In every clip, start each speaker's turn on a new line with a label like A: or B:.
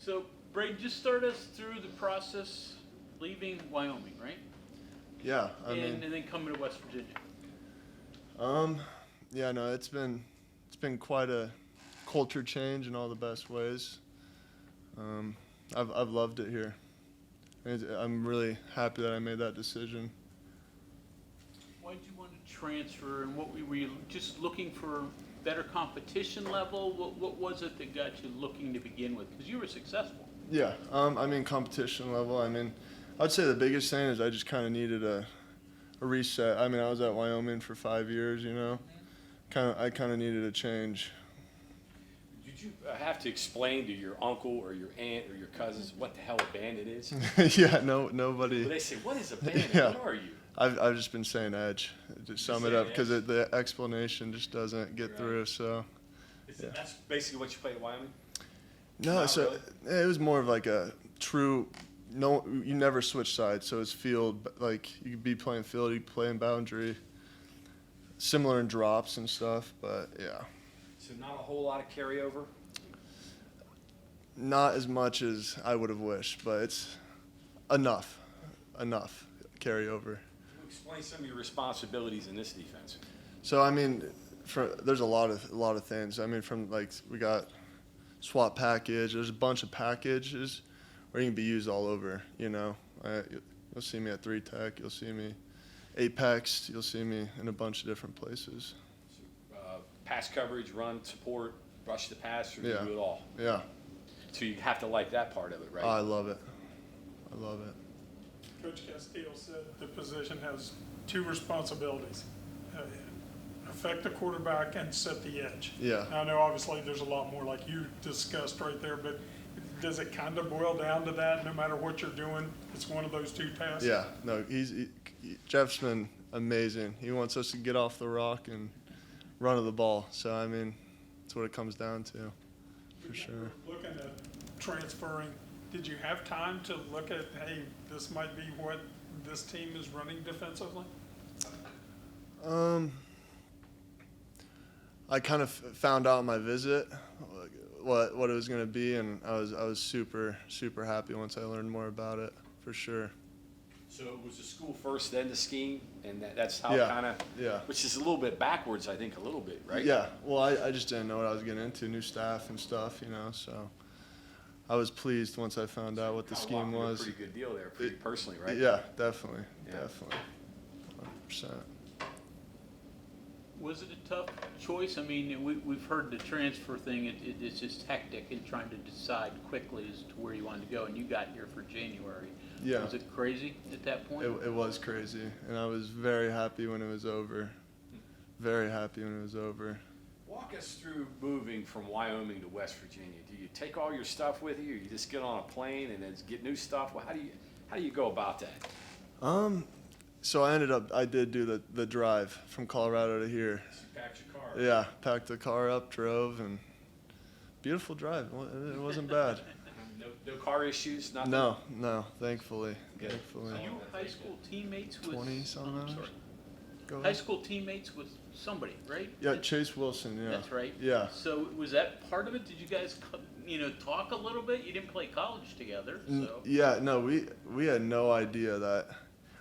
A: So, Braden, just start us through the process leaving Wyoming, right?
B: Yeah,
A: and then coming to West Virginia.
B: Yeah, no, it's been quite a culture change in all the best ways. I've loved it here. I'm really happy that I made that decision.
A: Why did you want to transfer, and what were you just looking for? Better competition level? What was it that got you looking to begin with? Because you were successful.
B: Yeah, competition level. I'd say the biggest thing is I just kind of needed a reset. I was at Wyoming for 5 years, you know. I kind of needed a change.
C: Did you have to explain to your uncle or your aunt or your cousins what the hell a bandit is?
B: Yeah, nobody.
C: Well, they say, what is a bandit?
B: Yeah.
C: What are you?
B: I've just been saying edge to sum it up because the explanation just doesn't get through. So
C: Yeah. That's basically what you played at Wyoming?
B: no,
C: Not
B: so
C: really?
B: it was more of like a true. No, you never switch sides. So it's field, like you could be playing field, you could play in boundary. Similar in drops and stuff, but yeah.
C: So not a whole lot of carryover?
B: Not as much as I would have wished, but it's enough carryover.
C: Explain some of your responsibilities in this defense.
B: So there's a lot of things. From like we got swap package. There's a bunch of packages where you can be used all over. You know, you'll see me at 3 tech. You'll see me Apex. You'll see me in a bunch of different places.
C: So, pass coverage, run, support, rush the pass, or
B: Yeah.
C: do it all.
B: Yeah.
C: So you have to like that part of it, right?
B: Oh, I love it.
D: Coach Castile said the position has 2 responsibilities. Affect the quarterback and set the edge.
B: Yeah.
D: Now, I know obviously there's a lot more like you discussed right there, but does it kind of boil down to that? No matter what you're doing, it's one of those 2 tasks?
B: Yeah. No, Jeff's been amazing. He wants us to get off the rock and run to the ball. So, that's what it comes down to, for sure.
D: Looking at transferring, did you have time to look at, hey, this might be what this team is running defensively?
B: I kind of found out on my visit what it was going to be, and I was super happy once I learned more about it, for sure.
C: So it was the school first, then the scheme, and that's how
B: Yeah,
C: kind of,
B: yeah.
C: which is a little bit backwards, I think, a little bit, right?
B: Yeah. Well, I just didn't know what I was getting into, new staff and stuff, you know. So I was pleased once I found out what the
C: Kinda
B: scheme
C: walked through
B: was.
C: a pretty good deal there for you personally, right?
B: Yeah, definitely,
C: Yeah.
B: 100%.
A: Was it a tough choice? We've heard the transfer thing. It's just hectic in trying to decide quickly as to where you wanted to go, and you got here for January.
B: Yeah.
A: Was it crazy at that point?
B: It was crazy, and I was very happy when it was over. Very happy when it was over.
C: Walk us through moving from Wyoming to West Virginia. Do you take all your stuff with you, or you just get on a plane and then get new stuff? Well, how do you go about that?
B: So I did do the drive from Colorado to here.
C: So you packed your car.
B: Yeah, packed the car up, drove, and beautiful drive. It wasn't bad.
C: No car issues, nothing?
B: No, thankfully.
C: Good.
B: Thankfully.
A: So you were high school teammates with
B: 20-some
A: I'm
B: hours.
A: sorry.
B: Go
A: High
B: ahead.
A: school teammates with somebody, right?
B: Yeah, Chase Wilson, yeah.
A: That's right.
B: Yeah.
A: So was that part of it? Did you guys, talk a little bit? You didn't play college together, so.
B: Yeah, no, we had no idea that.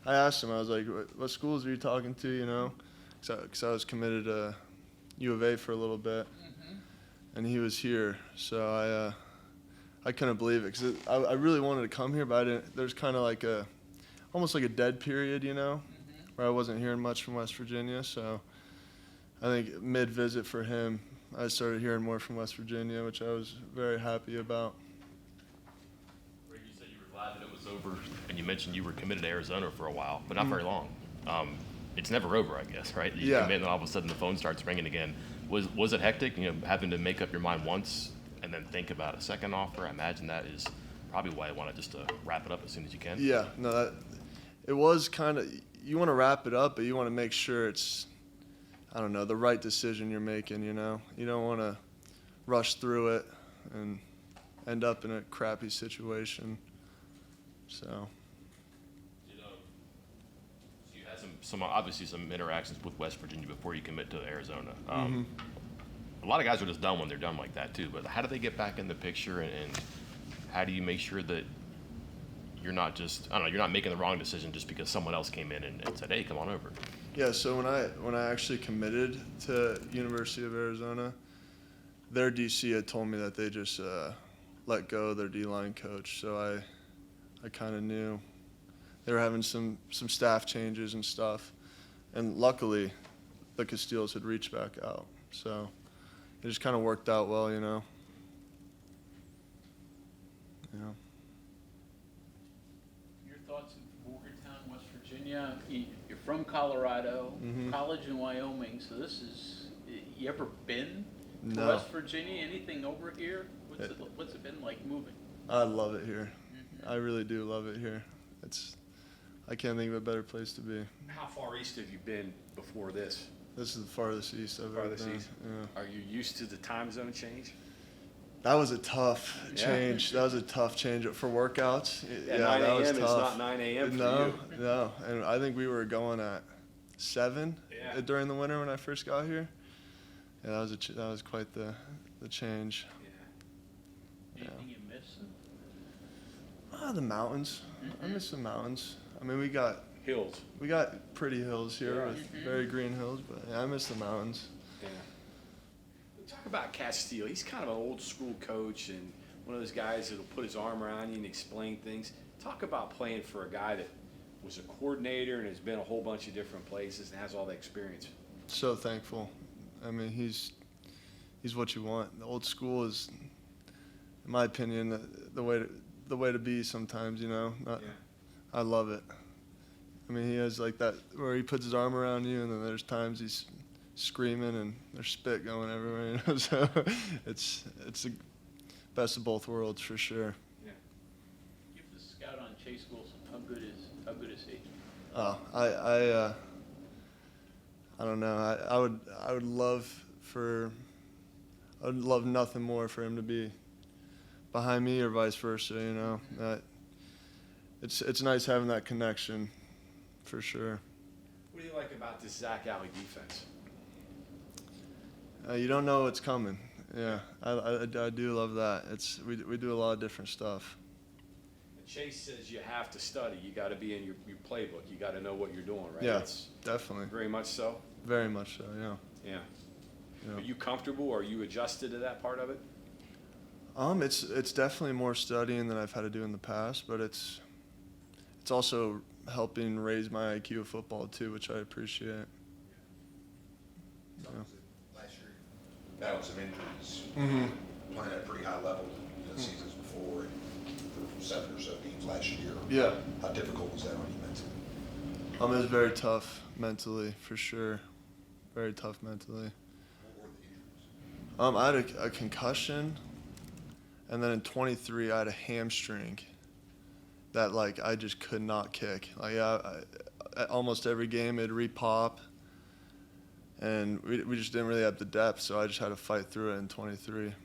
B: I asked him, I was like, what schools are you talking to, you know? Because I was committed to U of A for a little bit, and he was here. So I couldn't believe it because I really wanted to come here, but I didn't. There's kind of almost like a dead period, you know, where I wasn't hearing much from West Virginia. So I think mid-visit for him, I started hearing more from West Virginia, which I was very happy about.
E: You said you were glad that it was over, and you mentioned you were committed to Arizona for a while, but not very long. It's never over, I guess, right? You
B: Yeah.
E: commit, and then all of a sudden the phone starts ringing again. Was it hectic, having to make up your mind once and then think about a second offer? I imagine that is probably why you wanted just to wrap it up as soon as you can.
B: Yeah, no, it was kind of, you want to wrap it up, but you want to make sure it's, I don't know, the right decision you're making, you know? You don't want to rush through it and end up in a crappy situation. So.
E: You had obviously some interactions with West Virginia before you commit to Arizona. A lot of guys are just done when they're done like that too, but how do they get back in the picture and how do you make sure that you're not just, I don't know, you're not making the wrong decision just because someone else came in and said, hey, come on over?
B: Yeah, so when I actually committed to University of Arizona, their DC had told me that they just let go of their D-line coach. So I kind of knew they were having some staff changes and stuff. And luckily, the Castillos had reached back out. So it just kind of worked out well, you know.
A: Your thoughts of Morgantown, West Virginia? You're from Colorado,
B: Mhm.
A: college in Wyoming, so this is, you ever been to
B: No.
A: West Virginia? Anything over here? What's it been like moving?
B: I love it here. I really do love it here. I can't think of a better place to be.
C: How far east have you been before this?
B: This is the farthest east I've ever
C: Farthest
B: been.
C: east?
B: Yeah.
C: Are you used to the time zone change?
B: That was a tough
C: Yeah.
B: change. That was a tough change for workouts.
C: Yeah, 9
B: that was
C: a.m. is
B: tough.
C: not 9 a.m. for
B: No,
C: you.
B: no. And I think we were going at 7
C: Yeah.
B: during the winter when I first got here. Yeah, that was quite the change.
C: Yeah.
A: Anything you miss?
B: The mountains. I miss the mountains. I mean, we got
C: Hills.
B: pretty hills here
C: Yeah.
B: with very green hills, but yeah, I miss the mountains.
C: Yeah. Talk about Castillo. He's kind of an old school coach and one of those guys that'll put his arm around you and explain things. Talk about playing for a guy that was a coordinator and has been a whole bunch of different places and has all the experience.
B: So thankful. I mean, he's what you want. The old school is, in my opinion, the way to be sometimes. You know, I love it. I mean, he has like that where he puts his arm around you, and then there's times he's screaming and there's spit going everywhere. You know, so it's the best of both worlds for sure.
C: Yeah.
A: Give the scout on Chase Wilson. How good is he?
B: Oh, I don't know. I would love nothing more for him to be behind me or vice versa. You know, it's nice having that connection, for sure.
C: What do you like about this Zach Alley defense?
B: You don't know what's coming. Yeah, I do love that. We do a lot of different stuff.
C: Chase says you have to study. You got to be in your playbook. You got to know what you're doing, right?
B: Yeah,
C: That's
B: definitely.
C: very much so.
B: Very much so. Yeah.
C: Yeah.
B: Yeah.
C: Are you comfortable? Are you adjusted to that part of it?
B: It's definitely more studying than I've had to do in the past, but it's also helping raise my IQ of football too, which I appreciate.
F: So was it last year? Battled some injuries,
B: Mm-hmm.
F: playing at a pretty high level the seasons before, and for 7 or so games last year.
B: Yeah.
F: How difficult was that on you mentally?
B: It was very tough mentally, for sure. Very tough mentally.
F: What were the injuries?
B: I had a concussion, and then in 23 I had a hamstring that like I just could not kick. Like almost every game it'd re-pop, and we just didn't really have the depth, so I just had to fight through it in 23.
D: Anything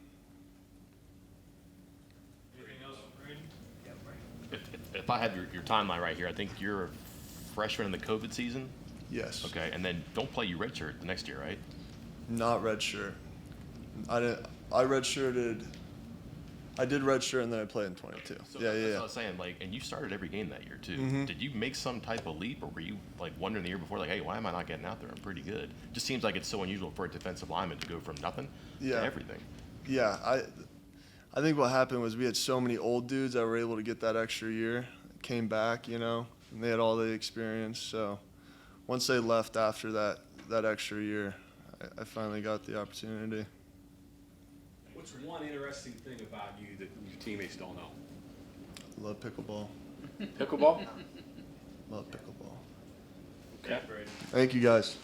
D: else, Braden?
E: If I have your timeline right here, I think you're a freshman in the COVID season.
B: Yes.
E: Okay, and then don't play you redshirt the next year, right?
B: Not redshirt. I redshirted. I did redshirt and then I played in 22.
E: So
B: Yeah.
E: that's what I was saying. Like, and you started every game that year too.
B: Mhm.
E: Did you make some type of leap, or were you like wondering the year before, like, hey, why am I not getting out there? I'm pretty good. Just seems like it's so unusual for a defensive lineman to go from nothing
B: Yeah.
E: to everything.
B: Yeah, I think what happened was we had so many old dudes that were able to get that extra year, came back, you know, and they had all the experience. So once they left after that extra year, I finally got the opportunity.
C: What's one interesting thing about you that your teammates don't know?
B: Love pickleball.
C: Pickleball?
B: Love pickleball.
C: Okay.
B: Thank you guys.